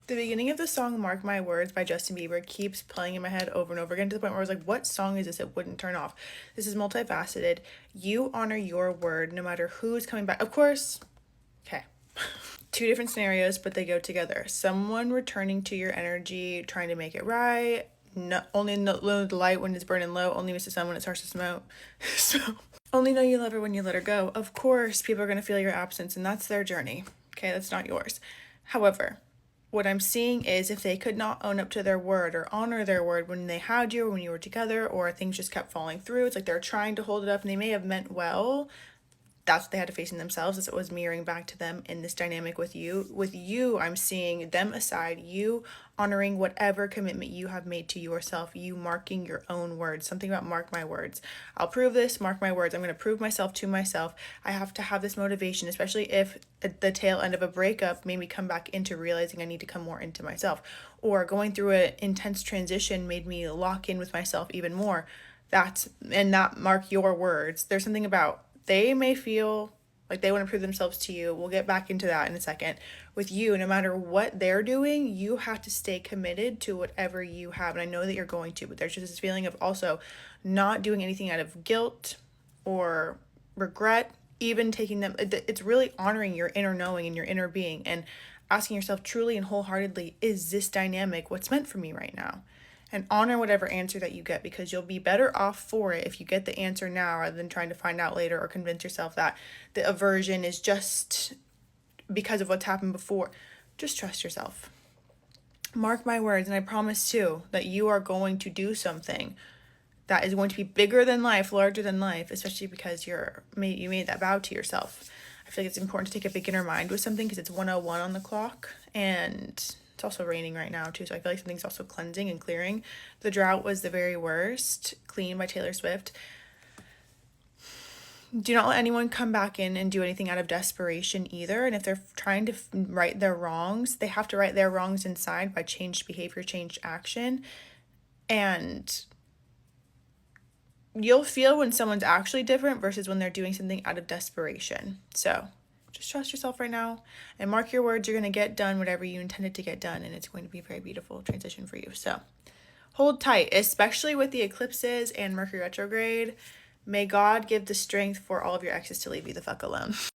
The beginning of the song Mark My Words by Justin Bieber keeps playing in my head over and over again to the point where I was like, what song is this? It wouldn't turn off. This is multifaceted. You honor your word no matter who's coming back. Of course, okay. Two different scenarios, but they go together. Someone returning to your energy, trying to make it right. No, only know the light when it's burning low. Only miss the sun when it starts to smoke. So, only know you love her when you let her go. Of course, people are going to feel your absence, and that's their journey. Okay, that's not yours. However, what I'm seeing is if they could not own up to their word or honor their word when they had you or when you were together, or things just kept falling through, it's like they're trying to hold it up and they may have meant well. That's what they had to face in themselves, as it was mirroring back to them in this dynamic with you. With you, I'm seeing them aside, you honoring whatever commitment you have made to yourself, you marking your own words. Something about mark my words. I'll prove this, mark my words. I'm going to prove myself to myself. I have to have this motivation, especially if at the tail end of a breakup made me come back into realizing I need to come more into myself. Or going through an intense transition made me lock in with myself even more. And not mark your words. There's something about they may feel like they want to prove themselves to you. We'll get back into that in a second. With you, no matter what they're doing, you have to stay committed to whatever you have. And I know that you're going to, but there's just this feeling of also not doing anything out of guilt or regret, even taking them. It's really honoring your inner knowing and your inner being and asking yourself truly and wholeheartedly, is this dynamic what's meant for me right now? And honor whatever answer that you get, because you'll be better off for it if you get the answer now rather than trying to find out later or convince yourself that the aversion is just because of what's happened before. Just trust yourself. Mark my words, and I promise too that you are going to do something that is going to be bigger than life, larger than life, especially because you made that vow to yourself. I feel like it's important to take a beginner mind with something because it's 101 on the clock, and it's also raining right now too, so I feel like something's also cleansing and clearing. The Drought was the very worst. Clean by Taylor Swift. Do not let anyone come back in and do anything out of desperation either. And if they're trying to right their wrongs, they have to right their wrongs inside by changed behavior, changed action. And you'll feel when someone's actually different versus when they're doing something out of desperation. So just trust yourself right now and mark your words. You're going to get done whatever you intended to get done, and it's going to be a very beautiful transition for you. So hold tight, especially with the eclipses and Mercury retrograde. May God give the strength for all of your exes to leave you the fuck alone.